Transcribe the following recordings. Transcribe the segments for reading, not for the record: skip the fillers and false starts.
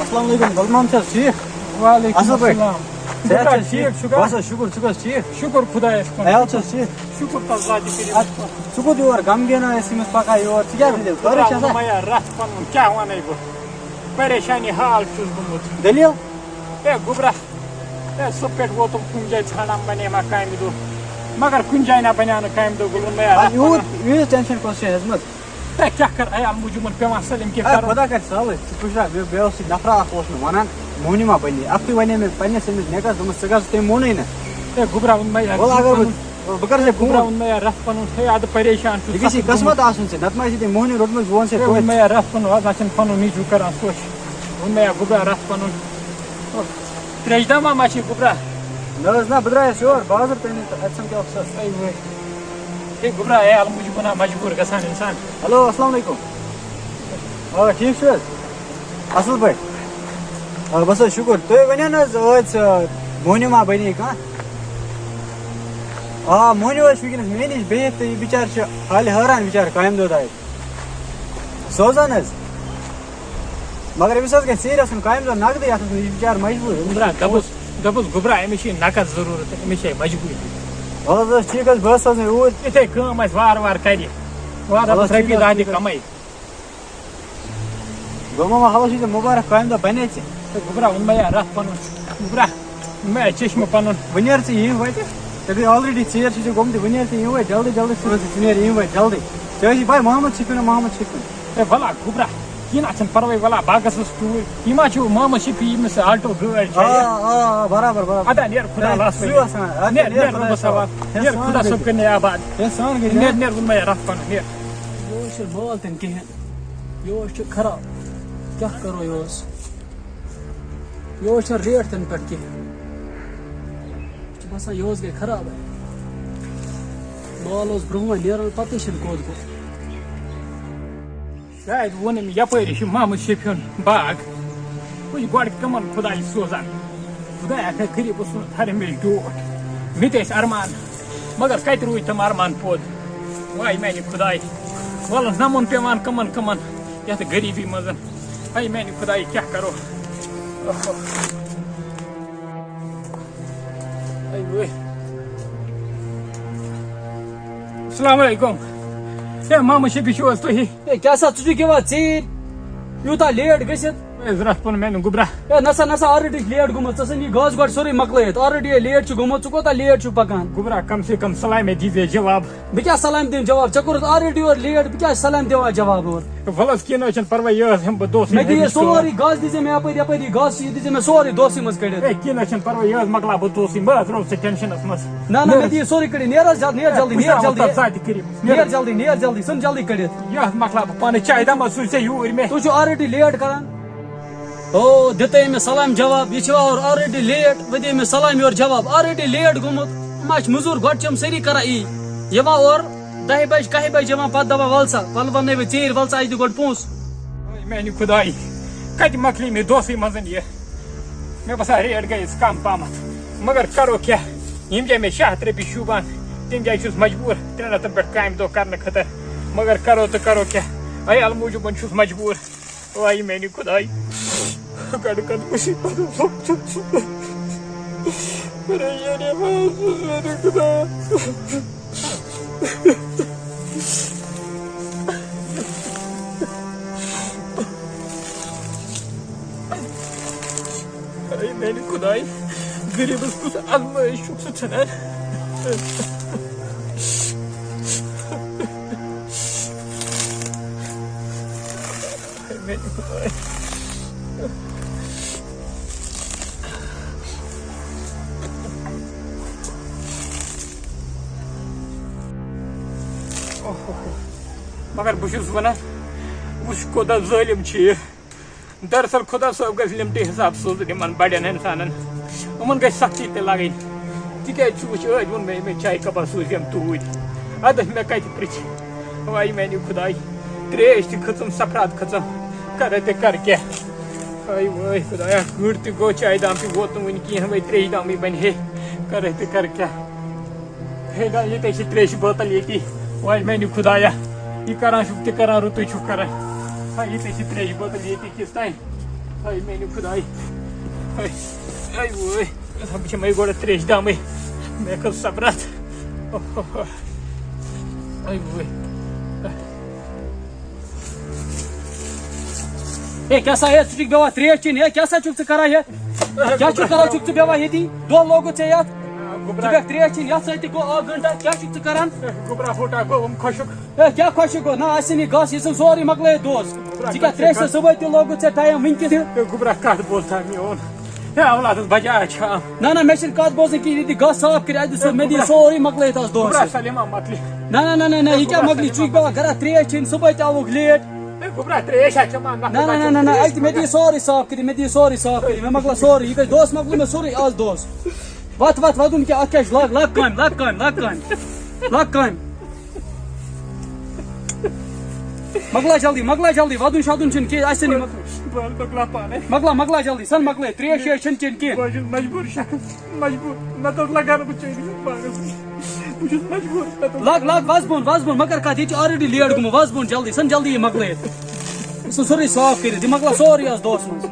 السلام علیکم غلام صاحب ٹھیک وعلیکم اصل پٲٹھۍ السلام صحت چھا ٹھیٖک چھُکھا؟ بس حظ شُکُر ژٕ چھُکھ حظ ٹھیٖک شُکُر خۄدایَس کُن عیال چھَس ٹھیٖک شُکُر تَس ذاتہِ کٔرِتھ ژٕ کوٚت یور غمگیٖنا ٲسۍ أمِس پکان یور ژٕ کیٛاہ دٔلیٖل خٲرٕے چھِ آسان میا رَتھ پَنُن کیٛاہ وَنَے بہٕ پریشانی حال چھُس گوٚمُت دٔلیٖل ہے گوٚبرا ہے سُہ پٮ۪ٹھ ووتُم کُنہِ جایہِ ژھانٛڈان بَنے ما کامہِ دۄہ مگر کُنہِ جایہِ نہ بَنیٛو نہٕ کامہِ دۄہ گوٚبُر میا رَتھ یوٗت ییٖژ ٹٮ۪نشَن کۄس چھِ ہیٚژمٕژ ہے کیٛاہ کَرٕ عیال موٗجوٗبَن پٮ۪وان سٲلِم کیٚنٛہہ کَرُن خۄدا کَرِ سہلٕے ژٕ پُشراو بیٚیہِ اوس یہِ نفرا اکھ اوس مےٚ وَنان مونہِ ما بَنی اَکھتُے وَنے مےٚ پنٛنِس أمِس نِکَس دوٚپمَس ژٕ گژھ تٔمۍ مونُے نہٕ ہے گوٚبرا ووٚن مےٚ وَلہٕ اگر بہٕ کَرٕ ژےٚ گوٚبرا فون ووٚن مےٚ رَتھ پَنُن ہے اَدٕ پریشان یہِ چھُس گژھی قٕسمت آسُن ژےٚ نَتہٕ ما ٲسی تٔمۍ مونہِ روٚٹمُت بہٕ وَنہٕ ژےٚ ووٚن توتہِ مےٚ رَتھ پَنُن آز چھِنہٕ پَنُن نیٚچوٗ کَران سوچ ووٚن مےٚ گوٚبرا رَتھ پَنُن ترٛیشہِ دَما ما چھِ گوٚبرا نہ حظ نہ بہٕ درٛایس یور بازر تانۍ تہٕ اَتہِ سَمکھیٛوکھ سُہ ہے گوٚبرا عیال موٗجوٗبَن مجبوٗر گژھان اِنسان ہیلو السلام علیکم آ ٹھیٖک چھُ حظ اَصٕل پٲٹھۍ آ بس حظ شُکُر تُہۍ ؤنِو نہ حظ ٲدۍ مونہِ ما بَنے کانٛہہ آ مونیو حظ چھُ وٕنکیٚنَس مےٚ نِش بِہِتھ تہٕ یہِ بِچارٕ چھُ حالہِ حٲران بِچارٕ کامہِ دۄہ درٛاے سوزان حظ مگر أمِس حظ گژھِ ژیٖرۍ آسُن کامہِ دۄہ نقدٕے اَتھ اوس یہِ بِچارٕ مجبوٗر گوٚبرا دوٚپُس گوٚبرا أمِس چھِ نقد ضروٗرت أمِس چھِ مجبوٗری وَلہٕ حظ ٹھیٖک حظ بہٕ حظ سوزنہٕ اوٗرۍ یِتھٕے کٲم آسہِ وارٕ وارٕ کَرِ وارٕ رۄپیہِ دَہ تہِ کَمٲے گوٚو ماما حالَس چھُے ژےٚ مُبارک کامہِ دۄہ بَنے ژےٚ گوٚبرا ووٚن مےٚ رَتھ پَنُن گوٚبرا ووٚن مےٚ چٔشمہٕ پَنُن وۄنۍ نیرٕ ژٕ ییٚمہِ وَتہِ ژےٚ گٔے آلریڈی ژیر چھُے ژےٚ گوٚمُت وۄنۍ نیرٕ ژٕ ییٚمہِ وَتہِ جلدی جلدی ژٕ نیرٕ ییٚمہِ وَتہِ جلدی ژےٚ ٲسی پَے محمد شفیٖع محمد شفیٖع ہے وَلا گوٚبرا کیٚنٛہہ چھُنہٕ پَرواے وَلا بہٕ گژھُس توٗرۍ یہِ ما چھُ محمد شفیٖع ییٚمِس آلٹو گٲڑۍ چھِ آ برابر برابر اَدا نیر خۄدا لاسٕے نیر رۄبَس حوال نیر خۄدا صٲب کٔرِنَے آباد نیر نیر ووٚن مےٚ رَتھ پَنُن نیر یہوس چھُ مال تہِ نہٕ کِہیٖنۍ یہوس چھُ خراب کیٛاہ کَرو یہوس یہوس چھَنہٕ ریٹ تہِ نہٕ پٮ۪ٹھ کِہیٖنۍ مےٚ چھُ باسان یہوس گٔے خرابٕے مال اوس برٛونٛہہ نیران پَتہٕ چھِنہٕ کوٚت گوٚو شاید ووٚن أمۍ یَپٲری چھُ محمد شفیٖعُن باغ وٕچھ گۄڈٕ کٕمَن خۄداے سوزان خۄدایا مےٚ کٔرِو بہٕ سوز ہر ہمیشہِ ڈوٹھ مےٚ تہِ ٲسۍ اَرمان مگر کَتہِ روٗدۍ تِم اَرمان پوٚد واے میٛانہِ خۄداے وَلہٕ نَمُن پیٚوان کٕمَن کٕمَن یَتھ غریٖبی منٛز ہاے میٛانہِ خۄداے کیٛاہ کَرو السلام علیکُم ہے محمد شفیٖع چھِو حظ تُہی ہے کیٛاہ سا ژٕ چھُکھ یِوان ژیٖرۍ یوٗتاہ لیٹ گٔژھِتھ رَتھ پوٚن میٛانہِ گوٚبرا ہے نسا نسا آلریڈی چھِ لیٹ گوٚمُت ژٕ ژھٕن یہِ گاسہٕ گۄڈٕ سورُے مۄکلٲیِتھ آلریڈی لیٹ چھُ گوٚمُت ژٕ کوتاہ لیٹ چھُکھ پَکان گوٚبرا کم سے کم سلامے دیٖزے جواب بہٕ کیٛاہ سلام دِمہٕ جواب ژےٚ کوٚرُتھ آلریڈی یورٕ لیٹ بہٕ کیٛاہ سلام دِوان جواب اورٕ وَلہٕ حظ کیٚنٛہہ نہٕ حظ چھُنہٕ پَرواے یہِ حظ ہٮ۪مہٕ بہٕ دوسٕے مےٚ دِیہِ سورُے گاسہٕ دیٖزِ مےٚ یَپٲرۍ یَپٲرۍ یہِ گاسہٕ یہِ دیٖزِ مےٚ سورُے دوسٕے منٛز کٔڑِتھ ہے کیٚنٛہہ نہٕ حظ چھُنہٕ پَرواے یہِ حظ مۄکلاو بہٕ دوسٕے بہٕ حظ روٗد ژٕ ٹٮ۪نشَنَس منٛز نہ نہ مےٚ دِیہِ سورُے کٔڑِتھ نیٖر حظ نیٖر جلدی نیٖر جلدی ذاتہِ کٔرِو نیٖر جلدی نیٖر جلدی ژھٕن جلدی کٔڑِتھ یہِ حظ مۄکلاو بہٕ پانَے چاے دَما سوٗزۍ ژےٚ یوٗرۍ مےٚ تُہۍ چھِو آلریڈی لیٹ کران او دِتے أمِس سلام جواب یہِ چھِ یورٕ آلریڈی لیٹ وۄنۍ دِ أمِس سلام یورٕ جواب آلریڈی لیٹ گوٚمُت یِم حظ چھِ مٔزوٗر گۄڈٕ چھِ یِم سٲری کران یی یِوان اورٕ 10 بَجہِ 11 بَجہِ یِوان پَتہٕ دَپان وَل سا وَلہٕ وَنَے بہٕ ژیٖرۍ وَل سا اَسہِ دِ گۄڈٕ پونٛسہٕ میٛانہِ خۄداے کَتہِ مۄکلی مےٚ دوسٕے منٛز یہِ مےٚ باسان ریٹ گٔیَس کَم پَہمَتھ مگر کَرو کیٛاہ ییٚمہِ جایہِ مےٚ 600 رۄپیہِ شوٗبان تَمہِ جایہِ چھُس مجبوٗر 3 رٮ۪تَن پٮ۪ٹھ کامہِ دۄہ کَرنہٕ خٲطرٕ مگر کَرو تہٕ کَرو کیٛاہ عیال موٗجوٗبَن چھُس مجبوٗر واے میٛانہِ خۄداے گۄڈٕ کَر میٛانہِ خۄداے غریٖبَس کُس اَزمٲیِش چھُکھ ژٕ ژھٕنان میٛانہِ خۄداے مگر بہٕ چھُس وَنان وٕچھ کوتاہ ظٲلِم چھِ یہِ دراصل خۄدا صٲب گژھِ لِمٹہِ حِساب سوزُن یِمن بَڑٮ۪ن اِنسانن یِمن گژھِ سختی تہِ لَگٕنۍ تِکیازِ ژٕ وٕچھ ٲدۍ ووٚن مےٚ چاے کَپا سوٗزۍ یِم توٗرۍ اَدٕ مےٚ کَتہِ پرٛژھِ واے میٛانہِ خۄداے ترٛیش تہِ کھٔژٕم سفرات کھٔژٕم کَرے تہِ کَر کیٛاہ واے واے خۄدایا گٔر تہِ گوٚو چاے دام تہِ ووت نہٕ وُنہِ کِہیٖنۍ وۄنۍ ترٛیشہِ دامٕے بَنہِ ہے کَرے تہِ کَر کیٛاہ ہے گا ییٚتے چھِ ترٛیشہِ بٲتَل ییٚتی واے میٛانہِ خۄدایا یہِ کران چھُکھ تہِ کران رُتُے چھُکھ کران ہا ییٚتے چھِ ترٛیشہِ بٲتَل ییٚتی کِس تانۍ Ay میانہِ خۄداے ay وٲے بہٕ چھِ مےٚ گۄڈٕ ترٛیشہِ دامٕے مےٚ کٔر صبرت ay وٲے اے کیسا ہے ژٕ چھُکھ بیٚہوان ترٛیش چیٚنۍ ہے کیسا چھُکھ ژٕ کران ہے کیٛاہ چھُکھ کران چھُکھ ژٕ بیٚہوان ییٚتی دۄہ لوگُت ژےٚ یتھ ژٕ بیٚہکھ ترٛیش چیٚنۍ یتھ سۭتۍ تہِ گوٚو اکھ گنٹہٕ کیٛاہ چھُکھ ژٕ کران گوٚبرا ہوٹا گوٚوُم خۄشُک اے کیٛاہ خۄشک گوٚو نہ آسہِ نہٕ گژھ یہِ چھُنہٕ سورُے مۄکلٲیِتھ دۄہس ژٕ کیٛاہ ترٛیشہِ سۭتۍ صبحٲے تہِ لوگُت ژےٚ ٹایم وٕنکہِ تہِ گوٚبرا کتھ بوزتھا میون ہے اولادس بجاے چھام نہ نہ مےٚ چھنہٕ کتھ بوزٕنۍ کِہیٖنۍ ییٚتہِ گژھ صاف کٔرِتھ اَتہِ دِژ مےٚ دِی سورُے مۄکلٲیِتھ آز گوٚبرا دۄہس سلیما مۄکلہِ نہ نہ نہ نہ نہ یہِ کیٛاہ مۄکلی ژٕ چھُکھ بیٚہوان گرا ترٛیش چیٚنۍ صبحٲے تہِ آوُکھ لیٹ گوٚبرا ترٛیش ہا چٮ۪وان نہ نہ نہ نہ نہ اَتہِ مےٚ دِی سورُے صاف کٔرِتھ مےٚ دِی سورُے صاف کٔرِتھ مےٚ مۄکلا سورُے یہِ گژھِ دۄہس مۄکلو مےٚ سورُے آز دۄہس وتھ وتھ وَدُن کیٛاہ اَتھ کیٛاہ چھُ لگ کامہِ لگ کامہِ لگ کامہِ لگ کامہِ مۄکلا جلدی وَدُن شَدُن چھُنہٕ کینٛہہ اَسہِ نہٕ مۄکلا پانے مۄکلا جلدی سن مۄکلٲیِتھ ترٛیش شیش چھنہٕ چیٚنۍ کینٛہہ بہٕ چھُس مجبوٗر شخص مجبوٗر نتہٕ اوس لگان بہٕ چٲنِس باغس بہٕ چھُس مجبوٗر لگ وَس بۄن مہ کر کتھ ییٚتہِ چھُ آلریڈی لیٹ گوٚمُت وَس بۄن جلدی سن جلدی یہِ مۄکلٲیِتھ یہِ ژھٕن سورُے صاف کٔرِتھ یہِ مۄکلا سورُے آز دۄہس منٛز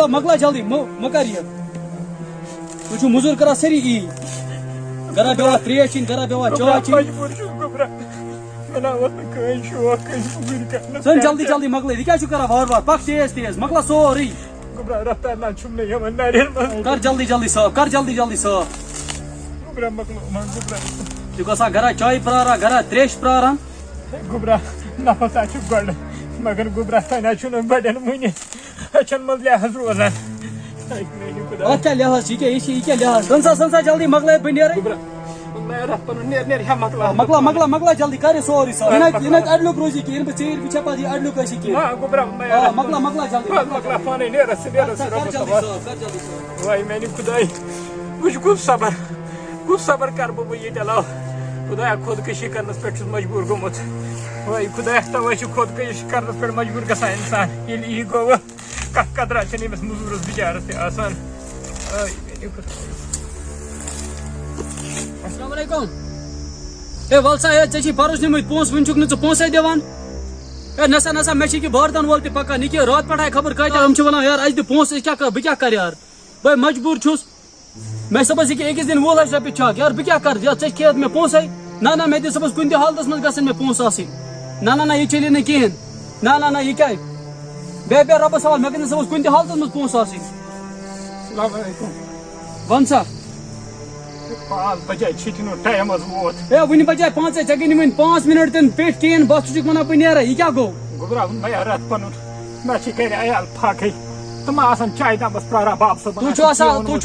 مۄکلا جلدی مہ کر یہِ تُہۍ چھِو موٚزوٗرۍ کران سٲری یی گرا بیٚہوان ترٛیش چیٚنۍ گرا بیٚہوان چاے چیٚنۍ مجبوٗر چھُس گوٚبرا مےٚ نہ اوس نہٕ کٕہٕنۍ شوق کٲنٛسہِ موٚزوٗرۍ کرنس سن جلدی مۄکلٲیِتھ یہِ کیٛاہ چھُ کران وارٕ پک تیز مۄکلا سورُے گوٚبرا رفتار نہ چھُم نہٕ یِوان نرٮ۪ن منٛز کر جلدی صاف کر جلدی صاف گوٚبرا مۄکلومس گوٚبرا ژٕ چھُکھ آسان گرا چایہِ پراران گرا ترٛیش پراران گوٚبرا نفس ہا چھُ گۄڈٕ مگر گوٚبرا تانۍ ہا چھُنہٕ بڑٮ۪ن وُنہِ أچھن منٛز لحاظ روزان اتھ کیٛاہ لحاظ چھُ یہِ کیٛاہ لحاظ سنسا جلدی مۄکلٲیِتھ بہٕ نیرٕ گوٚبرا رتھ پنُن نیر ہا مۄکلا مۄکلا جلدی کر یہِ سورُے صاف یہِ نہٕ اَڑلیُک روزی کِہیٖنۍ بہٕ ژیٖرۍ بہٕ چھا پتہٕ یہِ اَڑلیُک آسی کِہیٖنۍ گوٚبرا مۄکلا جلدی مۄکلا پانے نیرس واے میانہِ خۄداے وٕچھ کُس صبر کرٕ بہٕ ییٚتہِ علاوٕ خۄدایا خودکشی کرنس پٮ۪ٹھ چھُس مجبوٗر گوٚمُت واے خۄدایا توے چھُ خودکشی کرنس پٮ۪ٹھ مجبوٗر گژھان اِنسان ییٚلہِ یی گوٚو کانٛہہ قدرا چھنہٕ أمِس موٚزوٗرس بِچارس تہِ آسان السلام علیکم اے ول سا ہے ژےٚ چھی پرُس نِمٕتۍ پونٛسہٕ وُنہِ چھُکھ نہٕ ژٕ پونٛسے دِوان اے نسا مےٚ چھِ ییٚکیٛاہ باردان وول تہِ پکان یہِ کیٛاہ راتہٕ پٮ۪ٹھ آیہِ خبر کۭتیاہ یِم چھِ ونان یار اَسہِ دِ پونٛسہٕ أسۍ کیٛاہ کرٕ بہٕ کیٛاہ کرٕ یار بہٕ مجبوٗر چھُس مےٚ صبحس ییٚکیٛاہ أکِس دِنۍ 10 لچھ رۄپیہِ چھکھ یار بہٕ کیٛاہ کرٕ یار ژےٚ کھیٚیَتھ مےٚ پونٛسے نہ مےٚ دِ صبحس کُنہِ تہِ حالتس منٛز گژھن مےٚ پونٛسہٕ آسٕنۍ نہ یہِ چلی نہٕ کِہیٖنۍ نہ یہِ کیٛاہ بیٚیہِ رۄبس حوال مےٚ گژھِ نہٕ صبحس کُنہِ تہِ حالتس منٛز پونٛسہٕ آسٕنۍ السلام علیکم ون سا 5 بجے چھُٹنُک ٹایم حظ ووت اے وُنہِ بجاے 5 ژےٚ گٔے نہٕ وُنہِ 5 منٹ تہِ پیٚٹھۍ کِہیٖنۍ بس ژٕ چھُکھ ونان بہٕ نیرے یہِ کیٛاہ گوٚو گوٚبرا ووٚن مےٚ رتھ پنُن مےٚ چھِ گرِ عیال فاقٕے تِم آسان چاے تامس پراران باب صٲبن تُہۍ چھِو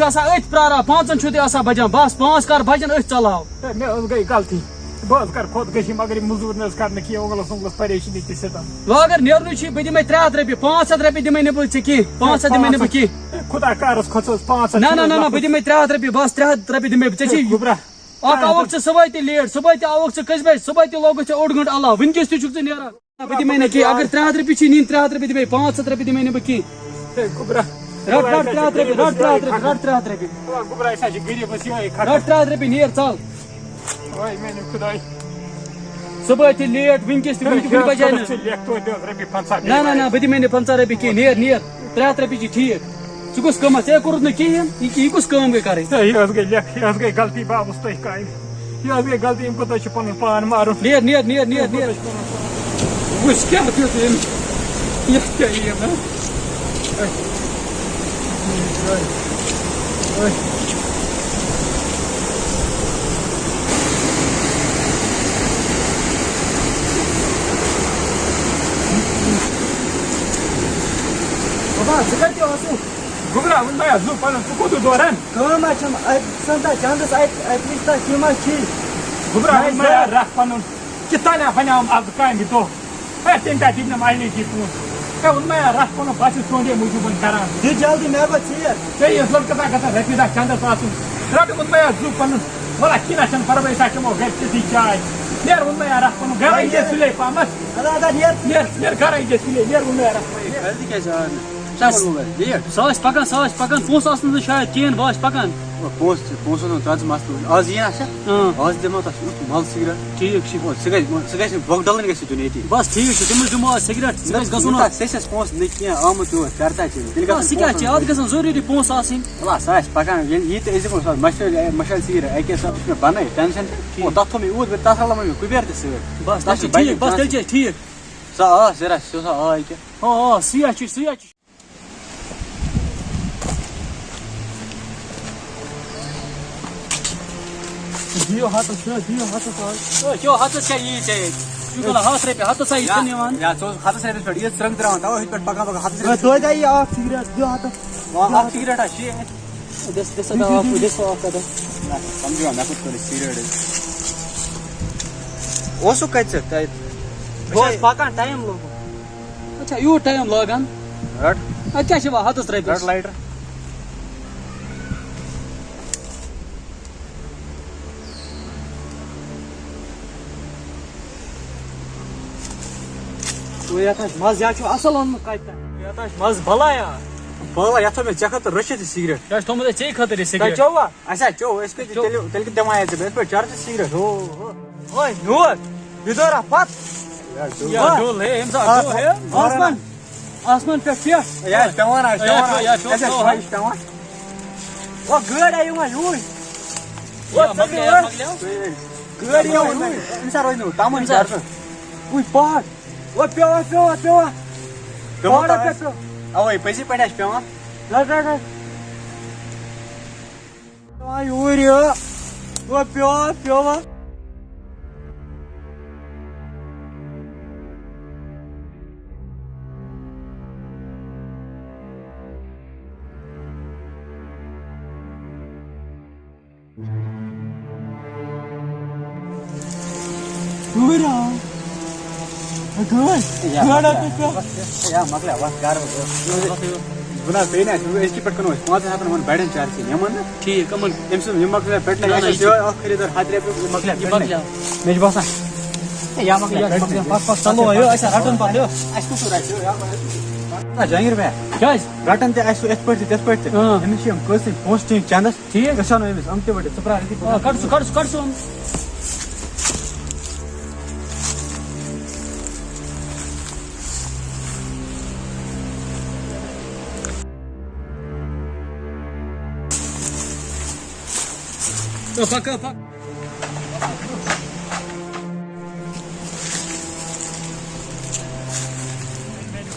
آسان أتھۍ پراران 5 چھُو تُہۍ آسان بجان بس 5 کر بجن أتھۍ ژلاو مےٚ حظ گٔے غلطی بہٕ حظ کرٕ خودکشی مگر یہِ موٚزوٗر نہٕ حظ کرنہٕ کینٛہہ اوٚنٛگلس پریشٲنی تہِ سِتم وۄنۍ اگر نیرنُے چھُے بہٕ دِمے 300 رۄپیہِ 500 رۄپیہِ دِمے نہٕ بہٕ ژےٚ کینٛہہ 500 دِمے نہٕ بہٕ کینٛہہ خۄدا کارس کھوٚژُس 500 نہ بہٕ دِمے 300 رۄپیہِ بس 300 رۄپیہِ دِمے بہٕ ژےٚ چھی گوٚبرا اکھ آوُکھ ژٕ صبحٲے تہِ لیٹ صبحٲے تہِ آوُکھ ژٕ کٔژِ بجہِ صبحٲے تہِ لوگُتھ ژےٚ اوٚڑ گنٹہٕ علاوٕ وٕنکیٚس تہِ چھُکھ ژٕ نیران بہٕ دِمے نہٕ کینٛہہ اگر 300 رۄپیہِ چھی نِنۍ 300 رۄپیہِ دِمے 500 رۄپیہِ دِمے نہٕ بہٕ کینٛہہ گوٚبرا رٹ 300 رۄپیہِ گوٚبرا أسۍ حظ چھِ غریٖبس یِہوٚے رٹ 300 رۄپیہِ نیر ژل واے میانہِ خۄداے صبحٲے تہِ لیٹ وٕنکیٚس تہِ وٕنہِ بجاے نہٕ لیکھ توتہِ حظ رۄپیہِ 50 نہ بہٕ دِمے نہٕ 50 رۄپیہِ کینٛہہ نیر 300 رۄپیہِ چھِ ٹھیٖک ژٕ کُس کٲم ژےٚ کوٚرُتھ نہٕ کِہیٖنۍ یہِ کُس کٲم گٔے کَرٕنۍ یہِ حظ گٔے لیکھ یہِ حظ گٔے غلطی بابس تۄہہِ کامہِ یہِ حظ گٔے غلطی اَمہِ کوتاہ چھُ پنُن پان مارُن نیر وٕچھ کیٛاہ دیُت أمۍ یَتھ کیٛاہ یِیہِ نا بابا ژٕ کتہِ اوسُکھ گوٚبرا ووٚن مےٚ زُ پنُن ژٕ کوٚت دوران کٲم حظ چھَم اَتہِ ژھٕن تَتھ چندس اَتہِ نِش تَتھ یِم حظ چھی گوٚبرا ووٚن مےٚ رَتھ پنُن کِتھانیا بنیٛاوُم آز کامہِ دۄہ ہے تَمہِ دۄہ دِتۍ نہٕ ماینی تہِ پونٛسہٕ ہے ووٚن مےٚ رَتھ پنُن بہٕ چھُس تُہنٛدے موٗجوٗبن کران دِ جلدی مےٚ گوٚو ژیر ژےٚ یُس لٔڑکہٕ تھا گژھان رۄپیہِ دہ چندس آسُن رٹ ووٚن مےٚ زُ پنُن وَلہ کیٚنٛہہ چھُنہٕ پرواے أسۍ حظ چٮ۪مو گرِ تِژھٕے چاے نیر ووٚن مےٚ رَتھ پنُن گرے یہِ سُلے پہمتھ ادا نیر نیر گرے یہِ سُلے نیر ووٚن مےٚ رَتھ سُہ آسہِ پکان پونٛسہٕ آسنہٕ شاید کِہیٖنۍ بہٕ آسہِ پکان پونسن ترٛ مسلہٕ آز یی نا آز دِمو تَتھ یُتھ مَل سِگریٹ ٹھیٖک چھُ سُہ گژھِ نہٕ بۄکہٕ ڈَلٕنۍ گژھِ دیُن ییٚتی بس ٹھیٖک چھُ تٔمِس دِمو أسۍ سِگریٹ سُہ گژھِ گژھُن سیٚسٮ۪س پونسہٕ نہٕ کینٛہہ آمُت یور کرتا چھِ تیٚلہِ سُہ کیٛاہ چھِ اَتھ گژھن ضروٗری پونٛسہٕ آسٕنۍ وَلہٕ سُہ آسہِ پَکان ییٚلہِ یہِ تہِ أسۍ دِمو مَشال سِگریٹ اَکے ساتہٕ چھُ مےٚ بَنٲیِتھ ٹٮ۪نشَن تہِ تَتھ تھوٚو مےٚ یوٗت تَتھ رَلو مےٚ کُبیر تہِ سۭتۍ بس تیٚلہِ چھِ ٹھیٖک بس تیٚلہِ چھِ أسۍ ٹھیٖک سۄ آ زِرا سُہ آ ییٚکیٛاہ سُے چھُ سُے چھُ دِیو ہَتس دِیو ہَتس کیٛاہ ہَتس کیٛاہ یی ژےٚ ییٚتہِ ژٕ گوٚو 100 رۄپیہِ ہَتس آیی ژٕ نِوان یا ژٕ اوس ہَتس رۄپیَس پٮ۪ٹھ عیٖد ژرٛنٛگ ترٛاوان تَوے ہُتھ پٲٹھۍ پَکان پَکان ہَتس رۄپیَس توتہِ آیی اکھ سِگریٹ دِیو ہَتس اکھ سِگریٹ ہا شیٚے سمجھو مےٚ کوٚت کوٚر سِگریٹ اوسُکھ کَتہِ ژٕ تَتہِ بہٕ اوسُس پَکان ٹایم لوٚگُن اچھا یوٗت ٹایم لاگان رَٹ اَتہِ کیٛاہ چھِ یِوان 100 رَٹ رۄپیہِ لایٹر یَتھ آسہِ مَزٕ یا چھُ اَصٕل اوٚنمُت کَتہِ یَتھ آسہِ مَزٕ بَلایا بٲلا یَتھ تھوٚو مےٚ ژےٚ خٲطرٕ رٔچھِتھ یہِ سِگریٹ کیٛاہ چھُ تھوٚمُت اَسہِ ژےٚ خٲطرٕ یہِ تۄہہِ سِگریٹ چووا اَسہِ ہا چیوٚو أسۍ کۭتِس تیٚلہِ کِتھ دِوان ژےٚ یِتھ پٲٹھۍ چرچہِ سِگریٹ اوے نور یہِ پَتہٕ یا ڈول ہے أمِس آو ڈول ہے آسمان پٮ۪ٹھ پٮ۪ٹھ یہِ آسہِ پٮ۪وان یا چھُ اَسہِ پٮ۪وان. آسہِ پٮ۪وان او گٲڑۍ آیہِ یِوان یوٗرۍ مۄکلیو گٲڑۍ یِوان أمِس ہا روزِ نہٕ تَمُن چرچہٕ وٕچھ پہاڑ او پیوان پہاڑس پٮ۪ٹھ پیوٚو اَوے پٔزی پٲٹھۍ آسہِ پٮ۪وان رَٹ پیوان یوٗرۍ یہِ او پیوان یوٗرۍ آو یا مۄکلیو وَتھ گرٕ بہٕ نہ حظ بیٚیہِ نہٕ اَسہِ أزکہِ پٮ۪ٹھ کٕنو أسۍ 500 یِمن بَڑٮ۪ن چارجِنۍ یِمن نہٕ ٹھیٖک یِمن أمۍ سُنٛد یِم مۄکلیو پٮ۪ٹھنَے نہ، اَسہِ یہِ چھُ اکھ خریٖدار 100 رۄپیہِ یہِ مۄکلیو مۄکلیو مےٚ چھُ باسان یا مۄکلیو چلو یہِ أسۍ رَٹُن پَتہٕ یہِ اَسہِ کُس رَٹہِ جہانگیٖر بیا کیٛازِ رَٹان تہِ اَسہِ یِتھ پٲٹھۍ تہِ تِتھ پٲٹھۍ تہِ أمِس چھِ یِم کٲنٛسہِ پونٛسہٕ دِنۍ چندس ٹھیٖک أسۍ وَنو أمِس أمۍ تہِ وٕٹہِ ژٕ پرٛار یِتھٕے پٲٹھۍ کَڑ سُہ پَک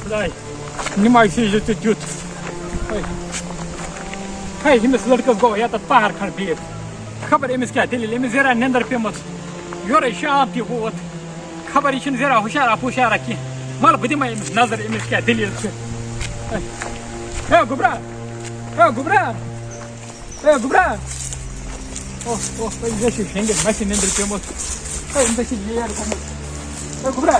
خداے نِماے سوٗزِو تُہۍ تیُتھ ہے أمِس لٔڑکَس گوٚو ییٚتَتھ پہر کھنٛڈ بِہِتھ خبر أمِس کیٛاہ دٔلیٖل أمِس زیرا نیٚنٛدٕر پیٚمٕژ یورَے شام تہِ ووت خبر یہِ چھُنہٕ زیرا ہُشارا پُشارا کینٛہہ وَلہٕ بہٕ دِمے أمِس نظر أمِس کیٛاہ دٔلیٖل چھِ ہے گوٚبرا أمِس چھِ شیٚنٛگِتھ مےٚ چھِ نیٚنٛدٕر پیٚمٕژ أمِس چھِ لیٹ گوٚمُت گوٚبرا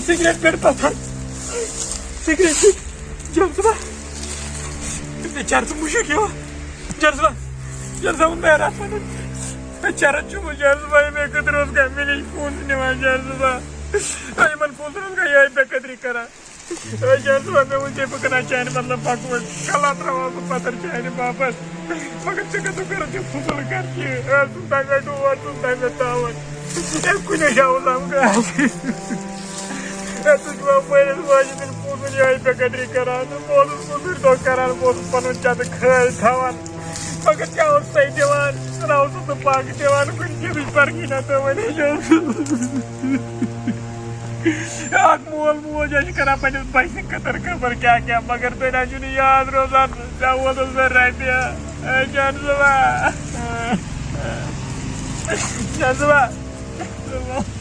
سِگریٹ پٮ۪ٹھ پَتھر سِگریٹ جَنزبا چرژٕ مُشُک یِوان جَنزبا ووٚن مےٚ رَتھ وَنُن چرٕد چھُمُت جَنزبا مےٚ خٲطرٕ اوس گژھان مےٚ نِش پونٛسہٕ نِوان جَنزبا یِمن پونٛسن اوس گژھان یِہوٚے بے قدری کران جَنزبا مےٚ ووٚن ژےٚ بہٕ کٕنہٕ ہا چانہِ بدلہٕ بَکوَٹ کَلَر ترٛاوہا بہٕ پَتھر چانہِ باپَتھ مگر ژٕ کَتھ کَران ژےٚ فضوٗل خرچی ژٕ تھاے مےٚ ڈوٹھ ژٕ تھاے مےٚ تاوَن اَمہِ کُنہِ جاوُلام ژٕ چھُکھ مٲلِس ماجہِ ہٕنٛدٮ۪ن پونٛسن یِہوٚے بے قدری کران بہٕ اوسُس موٚزوٗرۍ دۄہ کران بہٕ اوسُس پَنُن چندٕ خٲلۍ تھاوان مگر کیٛاہ اوس تۄہہِ دِوان نہ اوسُس نہٕ پاکہٕ دِوان کُنہِ چیٖزٕچ پرکھی نہ تہٕ وۄنۍ اکھ مول موج چھِ کران پنٕنِس بچہِ سٕنٛدِ خٲطرٕ خبر کیٛاہ مگر تۄہہِ نہ چھُو نہٕ یاد روزان ژےٚ ووتُس مےٚ رۄپیہِ جَنزبا اللہ